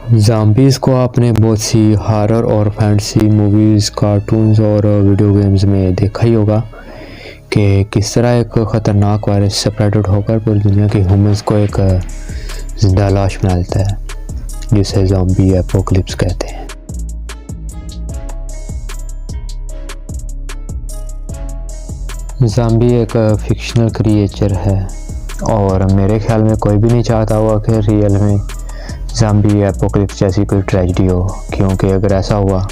Zombies को आपने बहुत सी हॉरर और फैंटेसी मूवीज़, कार्टून्स और वीडियो गेम्स में देखा ही होगा कि किस तरह एक ख़तरनाक वायरस स्प्रेड होकर पूरी दुनिया के ह्यूमंस को एक ज़िंदा लाश बना देता है, जिसे ज़ॉम्बी एपोकलिप्स कहते हैं। ज़ॉम्बी एक फिक्शनल क्रिएचर है और मेरे ख्याल में कोई भी नहीं चाहता होगा कि रियल में ज़ॉम्बी एपोकलिप्स जैसी कोई ट्रेजेडी हो, क्योंकि अगर ऐसा हुआ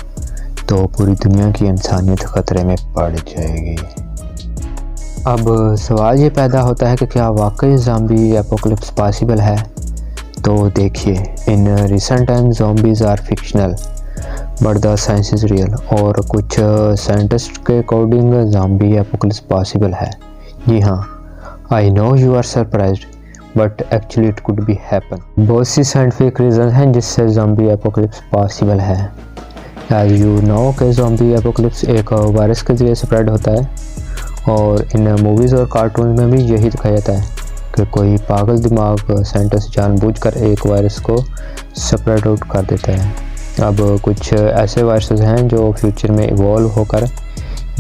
तो पूरी दुनिया की इंसानियत ख़तरे में पड़ जाएगी। अब सवाल ये पैदा होता है कि क्या वाकई ज़ॉम्बी एपोकलिप्स पॉसिबल है? तो देखिए, in recent time zombies are fictional but the science is real, और कुछ साइंटिस्ट के अकॉर्डिंग ज़ॉम्बी एपोकलिप्स पॉसिबल है। जी हाँ, I know you are surprised but actually it could be happen. बहुत सी साइंटिफिक रीज़न हैं जिससे ज़ॉम्बी एपोकलिप्स पॉसिबल है। एज यू नो कि ज़ॉम्बी एपोकलिप्स एक वायरस के ज़रिए स्प्रेड होता है, और इन मूवीज़ और कार्टून में भी यही दिखाया जाता है कि कोई पागल दिमाग साइंटिस्ट जानबूझकर एक वायरस को स्प्रेड आउट कर देता है। अब कुछ ऐसे वायरसेस हैं जो फ्यूचर में इवॉल्व होकर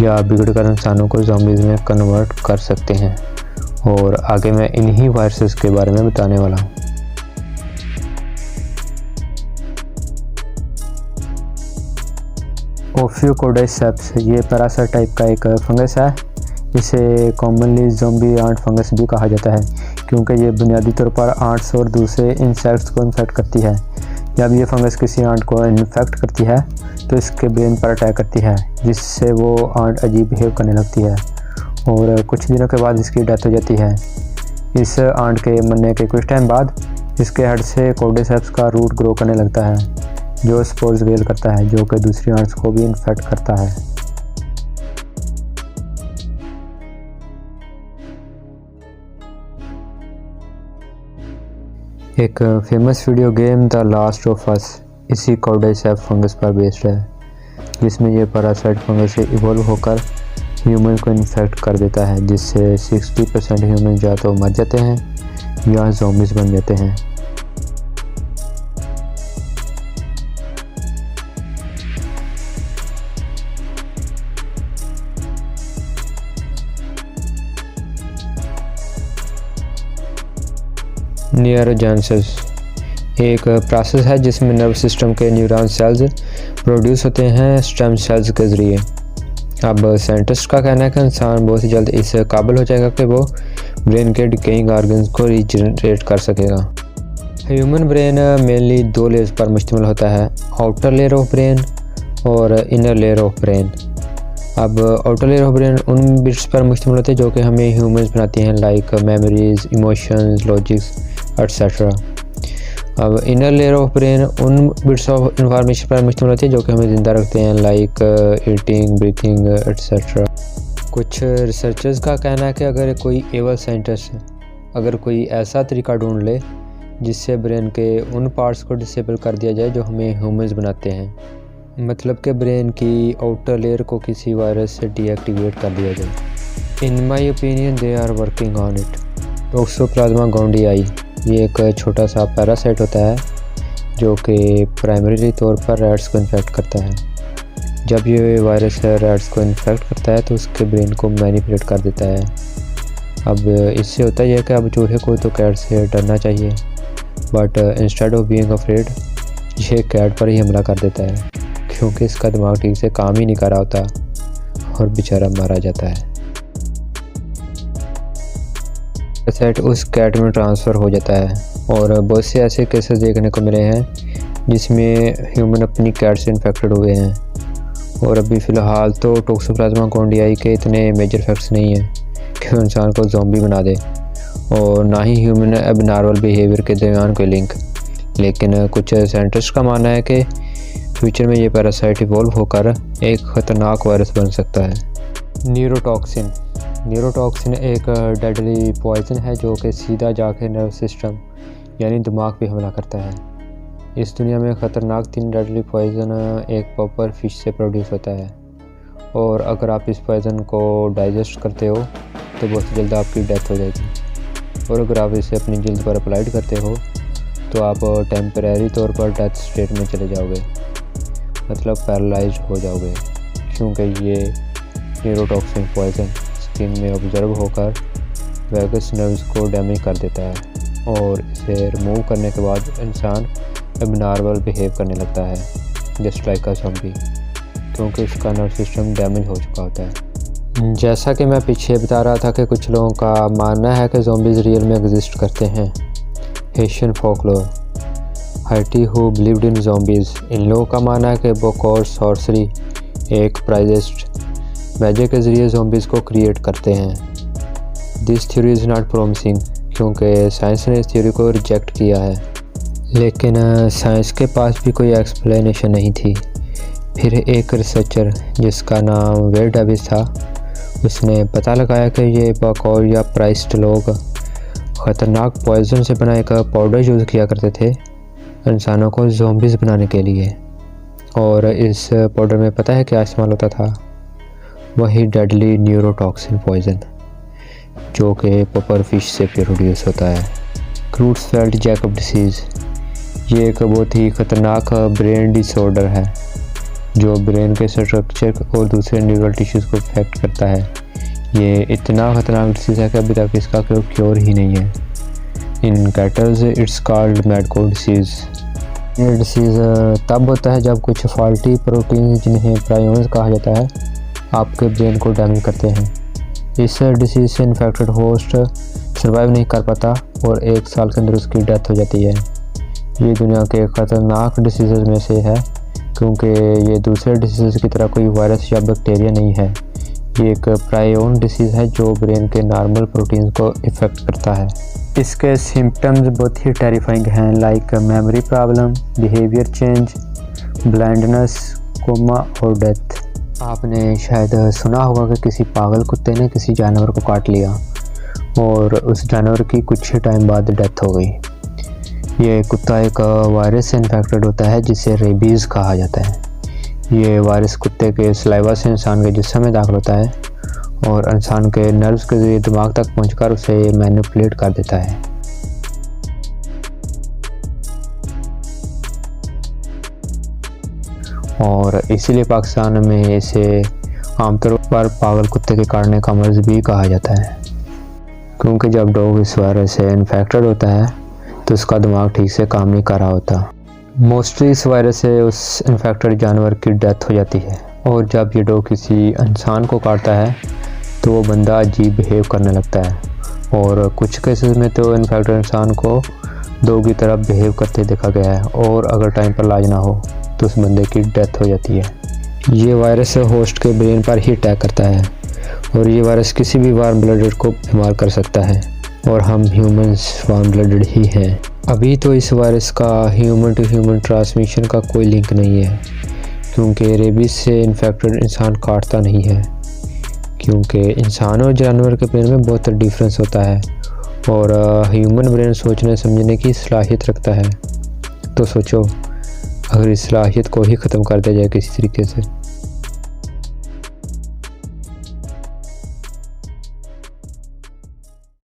या बिगड़कर इंसानों को ज़ॉम्बीज़ में कन्वर्ट कर सकते हैं, और आगे मैं इन्हीं वायरसेस के बारे में बताने वाला हूँ। ओफियोकोर्डाइसेप्स ये पैरासाइट टाइप का एक फंगस है। इसे कॉमनली ज़ॉम्बी आंट फंगस भी कहा जाता है, क्योंकि ये बुनियादी तौर पर आंट्स और दूसरे इंसेक्ट्स को इन्फेक्ट करती है। जब ये फंगस किसी आंट को इन्फेक्ट करती है तो इसके ब्रेन पर अटैक करती है, जिससे वो आंट अजीब बिहेव करने लगती है, और कुछ दिनों के बाद इसकी डेथ हो जाती है। इस आंट के मरने के कुछ टाइम बाद इसके हेड से कोर्डाइसेप्स का रूट ग्रो करने लगता है, जो स्पोर्स गेल करता है, जो कि दूसरी आंट्स को भी इन्फेक्ट करता है। एक famous video game the last of us इसी कोर्डाइसेप्स फंगस पर बेस्ड है, जिसमें ये पैरासाइट फंगस से इवॉल्व होकर ह्यूमन को इन्फेक्ट कर देता है, जिससे 60% ह्यूमन या तो मर जाते हैं या ज़ॉम्बीज़ बन जाते हैं। न्यूरोजेनेसिस एक प्रोसेस है जिसमें नर्व सिस्टम के न्यूरॉन सेल्स प्रोड्यूस होते हैं स्टेम सेल्स के ज़रिए। अब साइंटिस्ट का कहना है कि इंसान बहुत ही जल्द इस काबिल हो जाएगा कि वो ब्रेन के डिकेइंग ऑर्गन्स को रीजनरेट कर सकेगा। ह्यूमन ब्रेन मेनली दो लेयर्स पर मुश्तमिल होता है, आउटर लेयर ऑफ ब्रेन और इनर लेयर ऑफ ब्रेन। अब आउटर लेयर ऑफ ब्रेन उन बिट्स पर मुश्तमिल होते हैं जो कि हमें ह्यूमंस बनाती हैं, like memories, emotions, logics etcetera. अब इनर लेयर ऑफ ब्रेन उन बिट्स ऑफ इंफॉर्मेशन पर मुश्तमिल होती है जो कि हमें ज़िंदा रखते हैं, लाइक ईटिंग, ब्रीथिंग एट्सेट्रा। कुछ रिसर्चर्स का कहना है कि अगर कोई एवल साइंटिस्ट अगर कोई ऐसा तरीका ढूंढ ले जिससे ब्रेन के उन पार्ट्स को डिसेबल कर दिया जाए जो हमें ह्यूमंस बनाते हैं, मतलब कि ब्रेन की आउटर लेयर को किसी वायरस से डीएक्टिवेट कर दिया जाए। In my opinion they are working on it. Toxoplasma gondii ये एक छोटा सा पैरासाइट होता है जो कि प्राइमरी तौर पर रैट्स को इन्फेक्ट करता है। जब ये वायरस रैट्स को इन्फेक्ट करता है तो उसके ब्रेन को मैनिपुलेट कर देता है। अब इससे होता यह है कि अब चूहे को तो कैट से डरना चाहिए, but instead of being afraid ये कैट पर ही हमला कर देता है, क्योंकि इसका दिमाग ठीक से काम ही नहीं कर रहा होता और बेचारा मारा जाता है। पैरासाइट उस कैट में ट्रांसफ़र हो जाता है, और बहुत से ऐसे केसेस देखने को मिले हैं जिसमें ह्यूमन अपनी कैट से इन्फेक्टेड हुए हैं। और अभी फ़िलहाल तो टॉक्सोप्लाज्मा गोंडियाई के इतने मेजर इफेक्ट्स नहीं हैं कि इंसान को ज़ॉम्बी बना दे, और ना ही ह्यूमन एबनॉर्मल बिहेवियर के दरमियान कोई लिंक। लेकिन कुछ साइंटिस्ट का मानना है कि फ्यूचर में ये पैरासाइट इवॉल्व होकर एक ख़तरनाक वायरस बन सकता है। न्यूरोटॉक्सिन एक डेडली पॉइजन है जो कि सीधा जाके नर्व सिस्टम यानी दिमाग पे हमला करता है। इस दुनिया में ख़तरनाक 3 डेडली पॉइजन एक पॉपर फिश से प्रोड्यूस होता है, और अगर आप इस पॉइजन को डाइजेस्ट करते हो तो बहुत जल्द आपकी डेथ हो जाएगी। और अगर आप इसे अपनी जल्द पर अप्लाइड करते हो तो आप टेम्परेरी तौर पर डेथ स्टेट में चले जाओगे, मतलब पैरालाइज्ड हो जाओगे, क्योंकि ये न्यूरोटॉक्सिन पॉइजन स्किन में ऑब्जर्व होकर वैगस नर्व्स को डैमेज कर देता है और इसे रिमूव करने के बाद इंसान एबनॉर्मल बिहेव करने लगता है, जस्ट लाइक अ ज़ॉम्बी, क्योंकि उसका नर्व सिस्टम डैमेज हो चुका होता है। जैसा कि मैं पीछे बता रहा था कि कुछ लोगों का मानना है कि ज़ॉम्बीज़ रियल में एग्जिस्ट करते हैं। Hessian folklore, Haiti who believed in zombies, इन लोगों का मानना है कि बुक और सॉर्सरी एक प्राइजेस्ट मैजिक के ज़रिए ज़ॉम्बीज़ को क्रिएट करते हैं। This theory is not promising, क्योंकि साइंस ने इस थ्योरी को रिजेक्ट किया है, लेकिन साइंस के पास भी कोई एक्सप्लेनेशन नहीं थी। फिर एक रिसर्चर जिसका नाम वेड डेविस था, उसने पता लगाया कि ये बकौर या प्राइस्ड लोग ख़तरनाक पॉइजन से बना एक पाउडर यूज़ किया करते थे इंसानों को ज़ॉम्बीज़ बनाने के लिए। और इस पाउडर में पता है क्या इस्तेमाल होता था? वही डेडली न्यूरोटॉक्सिन पॉइजन जो कि पपर फिश से प्रोड्यूस होता है। क्रूट्सफेल्ड जैकब डिसीज़, ये एक बहुत ही ख़तरनाक ब्रेन डिसऑर्डर है जो ब्रेन के स्ट्रक्चर और दूसरे न्यूरल टिश्यूज़ को अफेक्ट करता है। ये इतना ख़तरनाक डिसीज़ है कि अभी तक इसका कोई क्योर ही नहीं है। In cattles it's called mad cow disease. ये डिसीज़ तब होता है जब कुछ फॉल्टी प्रोटीन, जिन्हें प्रायोन्स कहा जाता है, आपके ब्रेन को डैमेज करते हैं। इस डिसीज़ से इन्फेक्टेड होस्ट सर्वाइव नहीं कर पाता और 1 साल के अंदर उसकी डेथ हो जाती है। ये दुनिया के ख़तरनाक डिसीज़ में से है, क्योंकि ये दूसरे डिसीज़ की तरह कोई वायरस या बैक्टीरिया नहीं है। ये एक प्रायोन डिसीज़ है जो ब्रेन के नॉर्मल प्रोटीन को इफ़ेक्ट करता है। इसके सिम्टम्स बहुत ही टेरिफाइंग हैं, like memory problem, behaviour change, blindness, coma और डेथ। आपने शायद सुना होगा कि किसी पागल कुत्ते ने किसी जानवर को काट लिया और उस जानवर की कुछ ही टाइम बाद डेथ हो गई। ये कुत्ता एक वायरस से इन्फेक्टेड होता है जिसे रेबीज़ कहा जाता है। ये वायरस कुत्ते के सलाइवा से इंसान के जिस्म में दाखिल होता है और इंसान के नर्व्स के ज़रिए दिमाग तक पहुंचकर उसे मैनिपुलेट कर देता है। और इसीलिए पाकिस्तान में इसे आमतौर पर पागल कुत्ते के काटने का मर्ज़ भी कहा जाता है, क्योंकि जब डॉग इस वायरस से इन्फेक्टेड होता है तो उसका दिमाग ठीक से काम नहीं कर रहा होता। मोस्टली इस वायरस से उस इन्फेक्टेड जानवर की डेथ हो जाती है और जब ये डॉग किसी इंसान को काटता है तो वो बंदा अजीब बिहेव करने लगता है और कुछ केसेस में तो इन्फेक्टेड इंसान को डॉग की तरह बिहेव करते देखा गया है और अगर टाइम पर इलाज ना हो तो उस बंदे की डेथ हो जाती है। ये वायरस होस्ट के ब्रेन पर ही अटैक करता है और ये वायरस किसी भी वार्म ब्लडेड को बीमार कर सकता है और हम ह्यूमंस वार्म ब्लडेड ही हैं। अभी तो इस वायरस का ह्यूमन टू ह्यूमन ट्रांसमिशन का कोई लिंक नहीं है, क्योंकि रेबीज से इन्फेक्टेड इंसान काटता नहीं है, क्योंकि इंसान और जानवर के ब्रेन में बहुत डिफरेंस होता है और ह्यूमन ब्रेन सोचने समझने की सलाहियत रखता है। तो सोचो, अगर इस सलाहियत को ही ख़त्म कर दिया जाए किसी तरीके से